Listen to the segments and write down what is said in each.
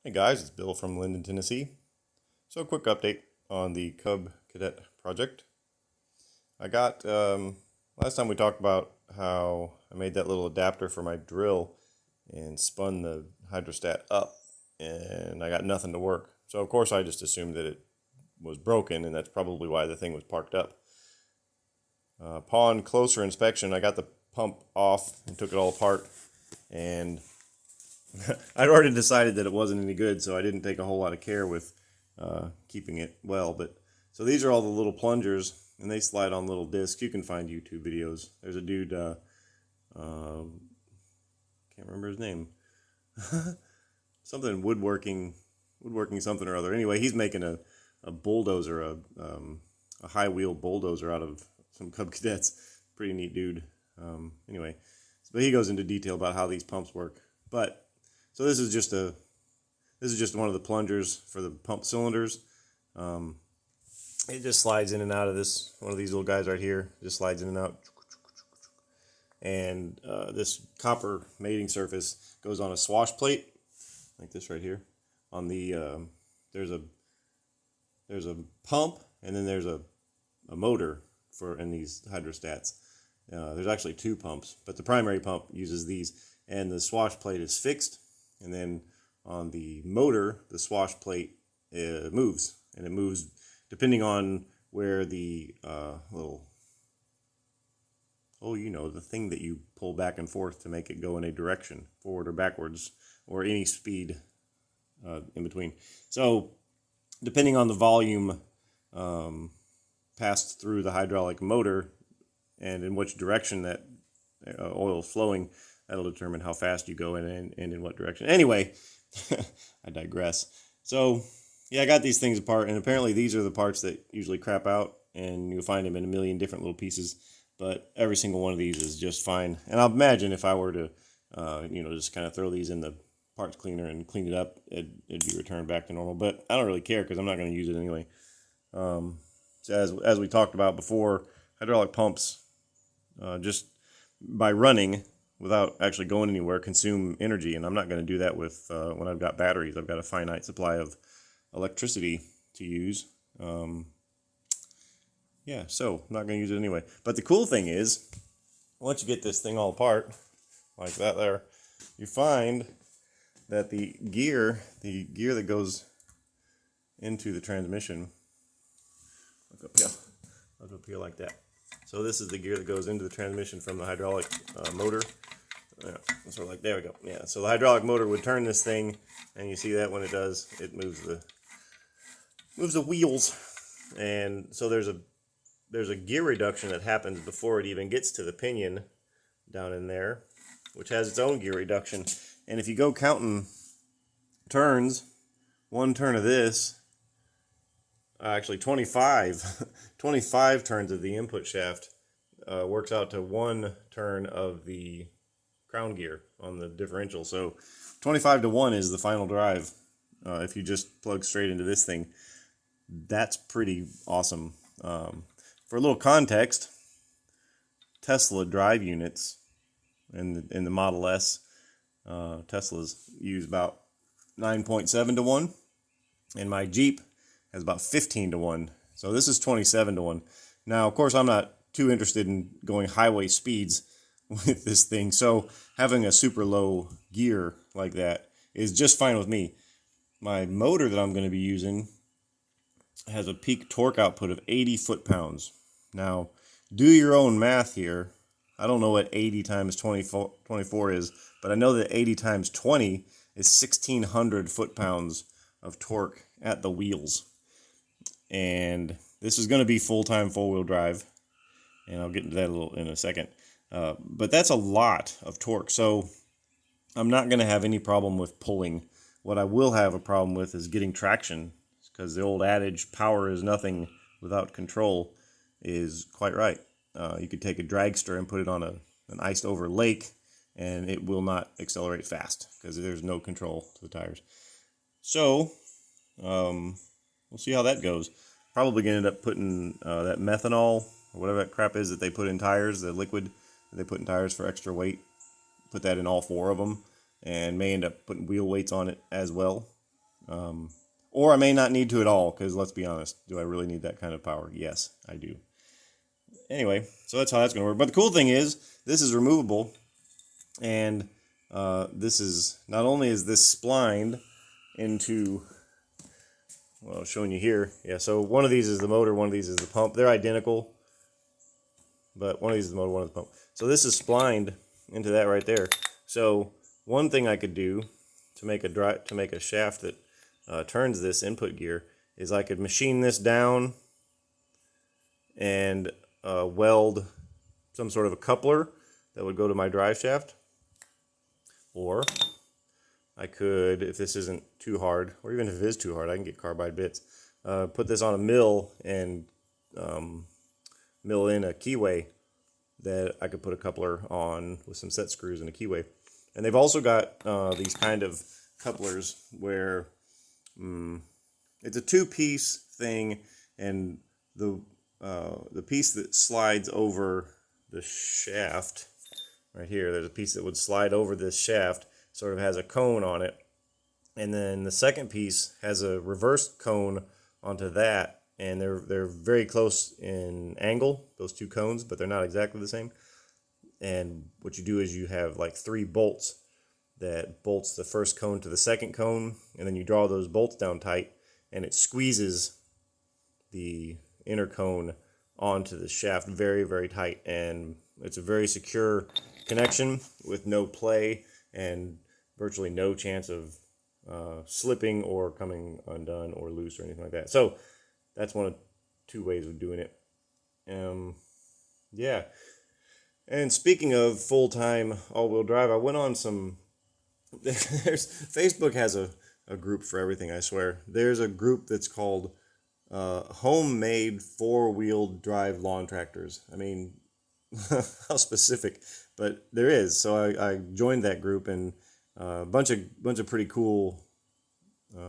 Hey guys, it's Bill from Linden, Tennessee. So, a quick update on the Cub Cadet project. I got, last time we talked about how I made that little adapter for my drill and spun the hydrostat up, and I got nothing to work. So, of course, I just assumed that it was broken, and that's probably why the thing was parked up. Upon closer inspection, I got the pump off and took it all apart, and I'd already decided that it wasn't any good, so I didn't take a whole lot of care with keeping it well. But so these are all the little plungers, and they slide on little discs. You can find YouTube videos. There's a dude, can't remember his name, something woodworking something or other. Anyway, he's making a bulldozer, a high wheel bulldozer out of some Cub Cadets. Pretty neat dude. Anyway, but he goes into detail about how these pumps work. But so this is just one of the plungers for the pump cylinders. It just slides in and out of this, one of these little guys right here. Just slides in and out. And this copper mating surface goes on a swash plate, like this right here. On the there's a pump, and then there's a motor in these hydrostats. There's actually two pumps, but the primary pump uses these. And the swash plate is fixed, and then on the motor, the swash plate moves, and it moves depending on where the the thing that you pull back and forth to make it go in a direction, forward or backwards, or any speed in between. So, depending on the volume passed through the hydraulic motor and in which direction that oil is flowing, that'll determine how fast you go and in what direction. Anyway, I digress. So, yeah, I got these things apart, and apparently these are the parts that usually crap out, and you'll find them in a million different little pieces, but every single one of these is just fine. And I'll imagine if I were to, just kind of throw these in the parts cleaner and clean it up, it'd be returned back to normal, but I don't really care because I'm not going to use it anyway. So as we talked about before, hydraulic pumps, just by running, without actually going anywhere, consume energy, and I'm not going to do that with when I've got batteries. I've got a finite supply of electricity to use. So I'm not going to use it anyway. But the cool thing is, once you get this thing all apart, like that there, you find that the gear that goes into the transmission, look up here like that. So this is the gear that goes into the transmission from the hydraulic motor. Yeah, sort of like, there we go. Yeah, so the hydraulic motor would turn this thing, and you see that when it does, it moves the wheels. And so there's a gear reduction that happens before it even gets to the pinion down in there, which has its own gear reduction. And if you go counting turns, one turn of this, actually 25 turns of the input shaft works out to one turn of the crown gear on the differential. So 25 to 1 is the final drive if you just plug straight into this thing. That's pretty awesome. For a little context, Tesla drive units in the Model S, Teslas use about 9.7 to 1, and my Jeep has about 15 to 1. So this is 27 to 1. Now, of course, I'm not too interested in going highway speeds with this thing, so having a super low gear like that is just fine with me. My motor that I'm going to be using has a peak torque output of 80 foot-pounds. Now, do your own math here. I don't know what 80 times 24 is, but I know that 80 times 20 is 1,600 foot-pounds of torque at the wheels. And this is going to be full-time four-wheel drive, and I'll get into that in a second. But that's a lot of torque, so I'm not going to have any problem with pulling. What I will have a problem with is getting traction, because the old adage, power is nothing without control, is quite right. You could take a dragster and put it on an iced-over lake, and it will not accelerate fast, because there's no control to the tires. So, we'll see how that goes. Probably going to end up putting that methanol, or whatever that crap is that they put in tires, the liquid that they put in tires for extra weight, put that in all four of them, and may end up putting wheel weights on it as well. Or I may not need to at all, because let's be honest, do I really need that kind of power? Yes, I do. Anyway, so that's how that's going to work. But the cool thing is, this is removable, and this is, not only is this splined into, well, showing you here. Yeah, so one of these is the motor, one of these is the pump. They're identical, but one of these is the motor, one is the pump. So this is splined into that right there. So one thing I could do to make a shaft that turns this input gear is I could machine this down and weld some sort of a coupler that would go to my drive shaft. Or I could, if this isn't too hard, or even if it is too hard, I can get carbide bits, put this on a mill and mill in a keyway that I could put a coupler on with some set screws and a keyway. And they've also got these kind of couplers where it's a two-piece thing, and the piece that slides over the shaft, right here, there's a piece that would slide over this shaft, sort of has a cone on it, and then the second piece has a reversed cone onto that, and they're very close in angle, those two cones, but they're not exactly the same. And what you do is you have like 3 bolts that bolts the first cone to the second cone, and then you draw those bolts down tight, and it squeezes the inner cone onto the shaft very, very tight, and it's a very secure connection with no play and virtually no chance of slipping or coming undone or loose or anything like that. So that's one of 2 ways of doing it. Yeah. And speaking of full-time all-wheel drive, I went on some... Facebook has a group for everything, I swear. There's a group that's called Homemade 4-Wheel Drive Lawn Tractors. I mean, how specific, but there is. So I joined that group, and a bunch of pretty cool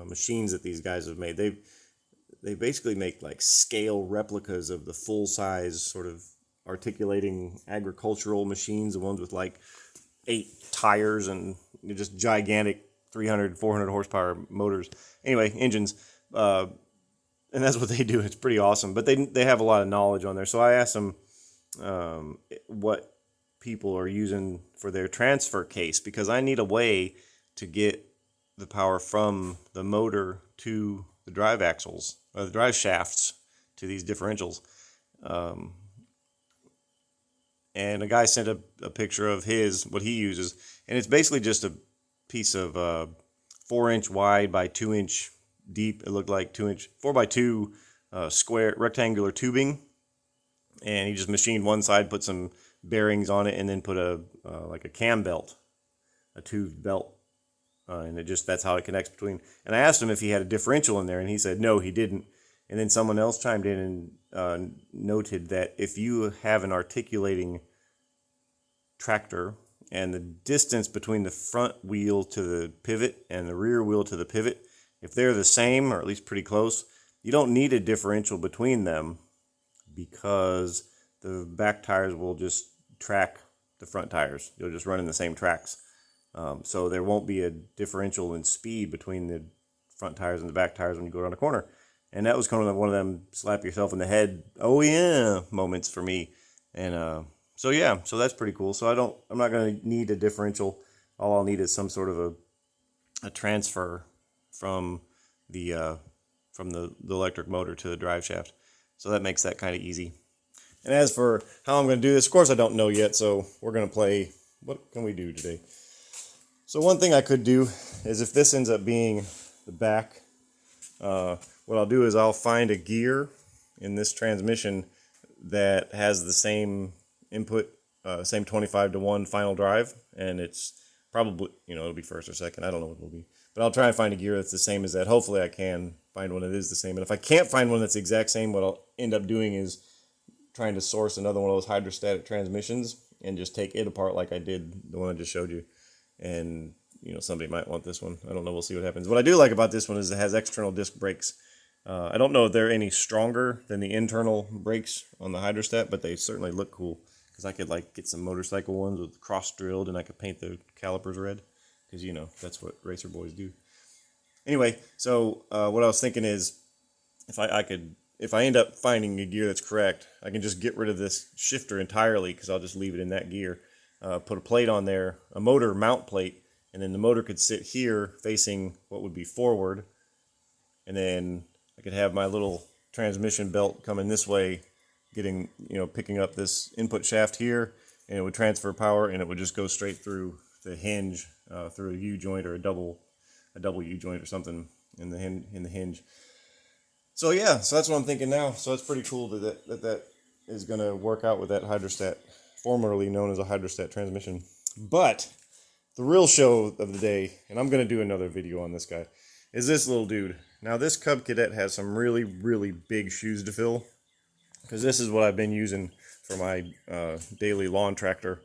machines that these guys have made. They basically make like scale replicas of the full size sort of articulating agricultural machines, the ones with like 8 tires and just gigantic 300, 400 horsepower motors. Anyway, engines. And that's what they do. It's pretty awesome. But they have a lot of knowledge on there. So I asked them what people are using for their transfer case, because I need a way to get the power from the motor to the drive axles, or the drive shafts to these differentials. And a guy sent a picture of what he uses, and it's basically just a piece of 4-inch wide by 2-inch deep. It looked like 2-inch, 4x2 square rectangular tubing, and he just machined one side, put some bearings on it, and then put like a cam belt, a tubed belt, and that's how it connects between. And I asked him if he had a differential in there, and he said no, he didn't. And then someone else chimed in and noted that if you have an articulating tractor and the distance between the front wheel to the pivot and the rear wheel to the pivot, if they're the same, or at least pretty close, you don't need a differential between them, because the back tires will just track the front tires. You'll just run in the same tracks. So there won't be a differential in speed between the front tires and the back tires when you go around a corner. And that was kind of one of them slap yourself in the head, oh yeah, moments for me. And so yeah, so that's pretty cool. So I'm not going to need a differential. All I'll need is some sort of a transfer from the electric motor to the drive shaft. So that makes that kind of easy. And as for how I'm going to do this, of course I don't know yet, so we're going to play, what can we do today? So one thing I could do is, if this ends up being the back, what I'll do is I'll find a gear in this transmission that has the same input, same 25-to-1 final drive, and it's probably, it'll be first or second, I don't know what it will be. But I'll try and find a gear that's the same as that. Hopefully I can find one that is the same. And if I can't find one that's the exact same, what I'll end up doing is trying to source another one of those hydrostatic transmissions and just take it apart like I did the one I just showed you. And, somebody might want this one. I don't know. We'll see what happens. What I do like about this one is it has external disc brakes. I don't know if they're any stronger than the internal brakes on the hydrostat, but they certainly look cool. Because I could get some motorcycle ones with cross drilled, and I could paint the calipers red. Because, that's what racer boys do. Anyway, so what I was thinking is, if I end up finding a gear that's correct, I can just get rid of this shifter entirely, because I'll just leave it in that gear. Put a plate on there, a motor mount plate, and then the motor could sit here facing what would be forward, and then I could have my little transmission belt coming this way, getting, picking up this input shaft here, and it would transfer power, and it would just go straight through the hinge, through a U joint or a double U joint or something in the hinge. So yeah, so that's what I'm thinking now. So it's pretty cool that is going to work out with that hydrostat, formerly known as a hydrostat transmission. But the real show of the day, and I'm going to do another video on this guy, is this little dude. Now this Cub Cadet has some really, really big shoes to fill, because this is what I've been using for my daily lawn tractor.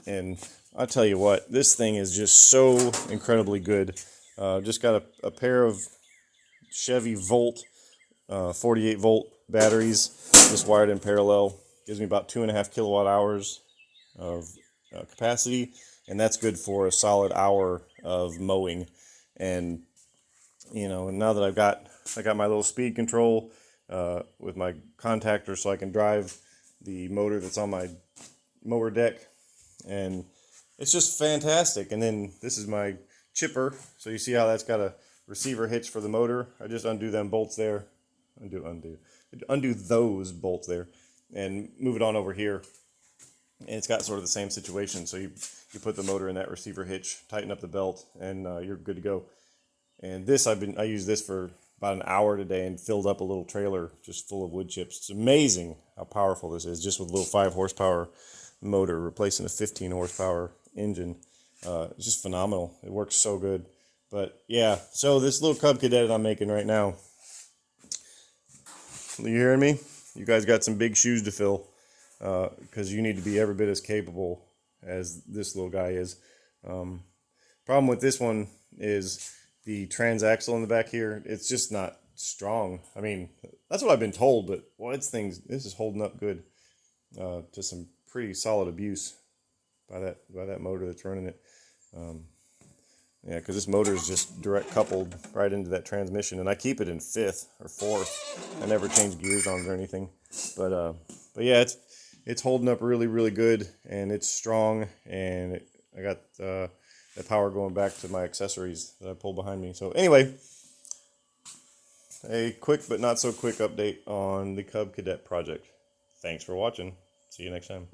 And I'll tell you what, this thing is just so incredibly good. Just got a pair of Chevy Volt 48 volt batteries, just wired in parallel. Gives me about 2.5 kilowatt hours of capacity, and that's good for a solid hour of mowing. And now that I got my little speed control with my contactor, so I can drive the motor that's on my mower deck, and it's just fantastic. And then this is my chipper, so you see how that's got a receiver hitch for the motor. I just undo them bolts there, undo those bolts there, and move it on over here. And it's got sort of the same situation. So you put the motor in that receiver hitch, tighten up the belt, and you're good to go. And this I used this for about an hour today and filled up a little trailer just full of wood chips. It's amazing how powerful this is, just with a little 5 horsepower motor replacing a 15 horsepower engine. It's just phenomenal. It works so good. But yeah, so this little Cub Cadet I'm making right now, you hearing me? You guys got some big shoes to fill, because you need to be every bit as capable as this little guy is. Problem with this one is the transaxle in the back here. It's just not strong. I mean, that's what I've been told, but this is holding up good to some pretty solid abuse by that motor that's running it. Yeah, because this motor is just direct coupled right into that transmission, and I keep it in 5th or 4th. I never change gears on it or anything. But yeah, it's holding up really, really good, and it's strong, and I got the power going back to my accessories that I pull behind me. So anyway, a quick but not so quick update on the Cub Cadet project. Thanks for watching. See you next time.